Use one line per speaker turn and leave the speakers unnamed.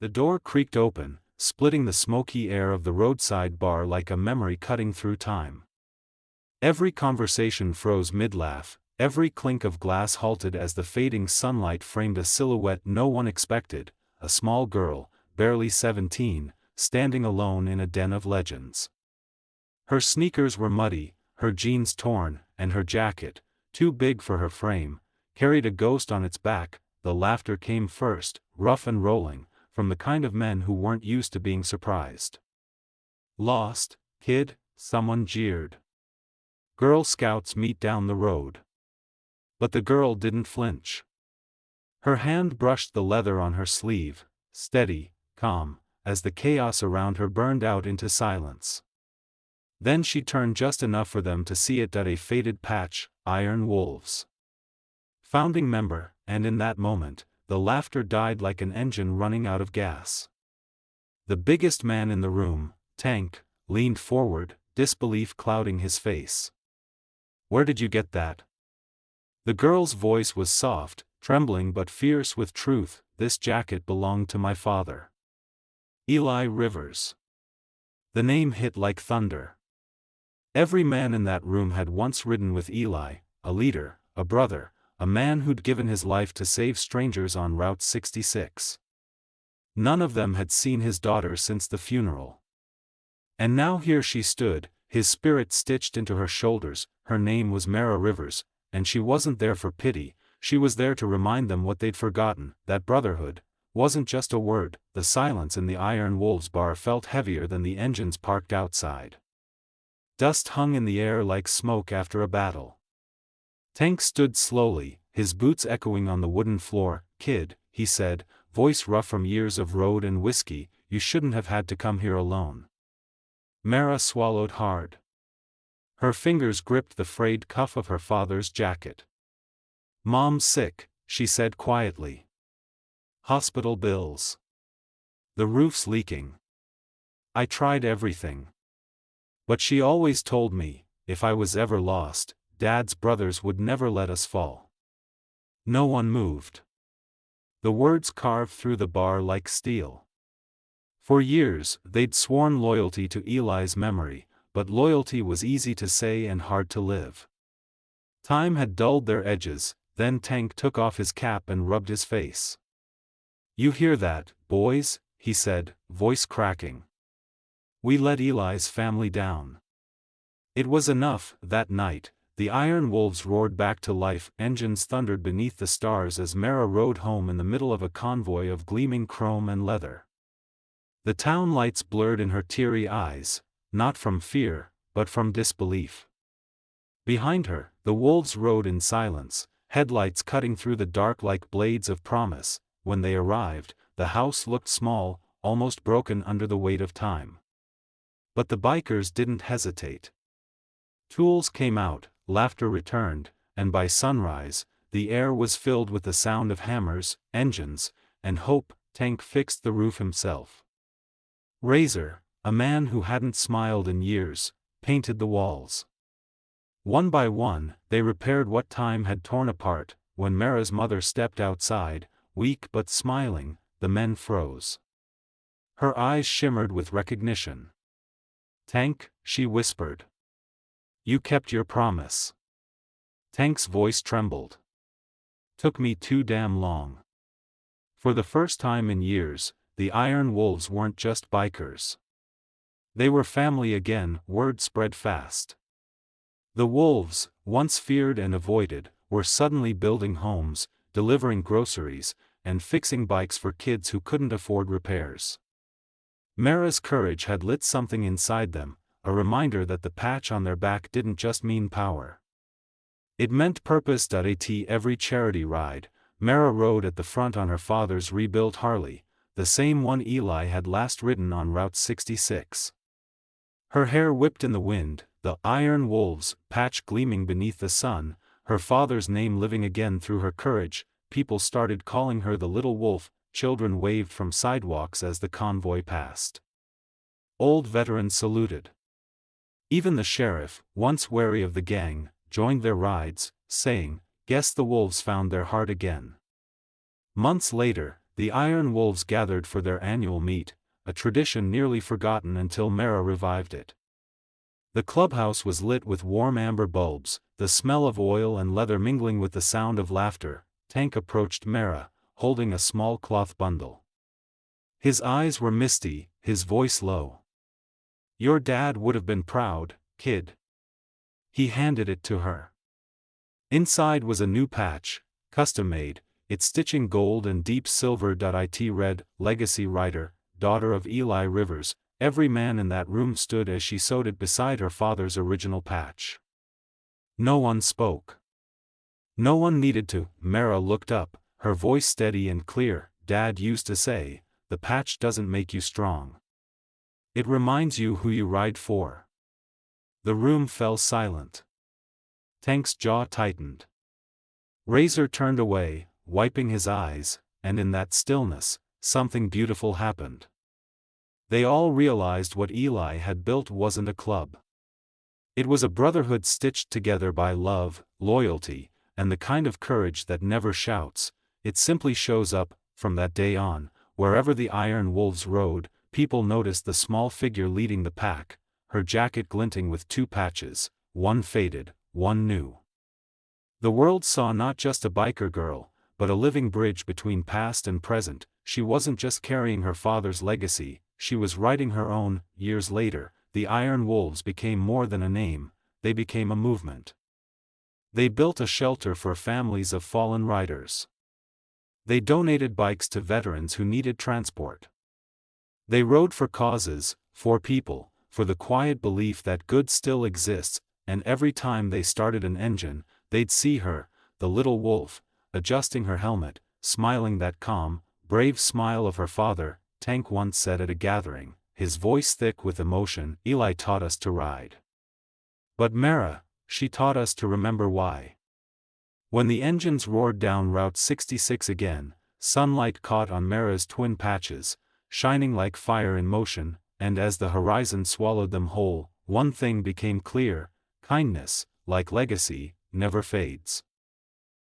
The door creaked open, splitting the smoky air of the roadside bar like a memory cutting through time. Every conversation froze mid-laugh, every clink of glass halted as the fading sunlight framed a silhouette no one expected, a small girl, barely 17, standing alone in a den of legends. Her sneakers were muddy, her jeans torn, and her jacket, too big for her frame, carried a ghost on its back. The laughter came first, rough and rolling, from the kind of men who weren't used to being surprised. "Lost, kid?" someone jeered. "Girl Scouts meet down the road." But the girl didn't flinch. Her hand brushed the leather on her sleeve, steady, calm, as the chaos around her burned out into silence. Then she turned just enough for them to see it. A faded patch, Iron Wolves. Founding member, and in that moment, the laughter died like an engine running out of gas. The biggest man in the room, Tank, leaned forward, disbelief clouding his face. "Where did you get that?" The girl's voice was soft, trembling but fierce with truth. "This jacket belonged to my father. Eli Rivers." The name hit like thunder. Every man in that room had once ridden with Eli, a leader, a brother, a man who'd given his life to save strangers on Route 66. None of them had seen his daughter since the funeral. And now here she stood, his spirit stitched into her shoulders. Her name was Mara Rivers, and she wasn't there for pity, she was there to remind them what they'd forgotten, that brotherhood wasn't just a word. The silence in the Iron Wolves bar felt heavier than the engines parked outside. Dust hung in the air like smoke after a battle. Tank stood slowly, his boots echoing on the wooden floor. "Kid," he said, voice rough from years of road and whiskey, "you shouldn't have had to come here alone." Mara swallowed hard. Her fingers gripped the frayed cuff of her father's jacket. "Mom's sick," she said quietly. "Hospital bills. The roof's leaking. I tried everything. But she always told me, if I was ever lost, Dad's brothers would never let us fall." No one moved. The words carved through the bar like steel. For years, they'd sworn loyalty to Eli's memory, but loyalty was easy to say and hard to live. Time had dulled their edges. Then Tank took off his cap and rubbed his face. "You hear that, boys?" he said, voice cracking. "We let Eli's family down." It was enough. That night, the Iron Wolves roared back to life. Engines thundered beneath the stars as Mara rode home in the middle of a convoy of gleaming chrome and leather. The town lights blurred in her teary eyes, not from fear, but from disbelief. Behind her, the wolves rode in silence, headlights cutting through the dark like blades of promise. When they arrived, the house looked small, almost broken under the weight of time. But the bikers didn't hesitate. Tools came out, laughter returned, and by sunrise, the air was filled with the sound of hammers, engines, and hope. Tank fixed the roof himself. Razor, a man who hadn't smiled in years, painted the walls. One by one, they repaired what time had torn apart. When Mara's mother stepped outside, weak but smiling, the men froze. Her eyes shimmered with recognition. "Tank," she whispered. "You kept your promise." Tank's voice trembled. "Took me too damn long." For the first time in years, the Iron Wolves weren't just bikers. They were family again. Word spread fast. The wolves, once feared and avoided, were suddenly building homes, delivering groceries, and fixing bikes for kids who couldn't afford repairs. Mara's courage had lit something inside them, a reminder that the patch on their back didn't just mean power. It meant purpose. At every charity ride, Mara rode at the front on her father's rebuilt Harley, the same one Eli had last ridden on Route 66. Her hair whipped in the wind, the Iron Wolves patch gleaming beneath the sun, her father's name living again through her courage. People started calling her the Little Wolf. Children waved from sidewalks as the convoy passed. Old veterans saluted. Even the sheriff, once wary of the gang, joined their rides, saying, "Guess the wolves found their heart again." Months later, the Iron Wolves gathered for their annual meet, a tradition nearly forgotten until Mara revived it. The clubhouse was lit with warm amber bulbs, the smell of oil and leather mingling with the sound of laughter. Tank approached Mara, holding a small cloth bundle. His eyes were misty, his voice low. "Your dad would have been proud, kid." He handed it to her. Inside was a new patch, custom-made, its stitching gold and deep silver. It read, "Legacy Rider, daughter of Eli Rivers." Every man in that room stood as she sewed it beside her father's original patch. No one spoke. No one needed to. Mara looked up, her voice steady and clear. "Dad used to say, the patch doesn't make you strong. It reminds you who you ride for." The room fell silent. Tank's jaw tightened. Razor turned away, wiping his eyes, and in that stillness, something beautiful happened. They all realized what Eli had built wasn't a club. It was a brotherhood stitched together by love, loyalty, and the kind of courage that never shouts. It simply shows up. From that day on, wherever the Iron Wolves rode, people noticed the small figure leading the pack, her jacket glinting with two patches, one faded, one new. The world saw not just a biker girl, but a living bridge between past and present. She wasn't just carrying her father's legacy, she was writing her own. Years later, the Iron Wolves became more than a name, they became a movement. They built a shelter for families of fallen riders. They donated bikes to veterans who needed transport. They rode for causes, for people, for the quiet belief that good still exists, and every time they started an engine, they'd see her, the little wolf, adjusting her helmet, smiling that calm, brave smile of her father. Tank once said at a gathering, his voice thick with emotion, "Eli taught us to ride. But Mara, she taught us to remember why." When the engines roared down Route 66 again, sunlight caught on Mara's twin patches, shining like fire in motion, and as the horizon swallowed them whole, one thing became clear: kindness, like legacy, never fades.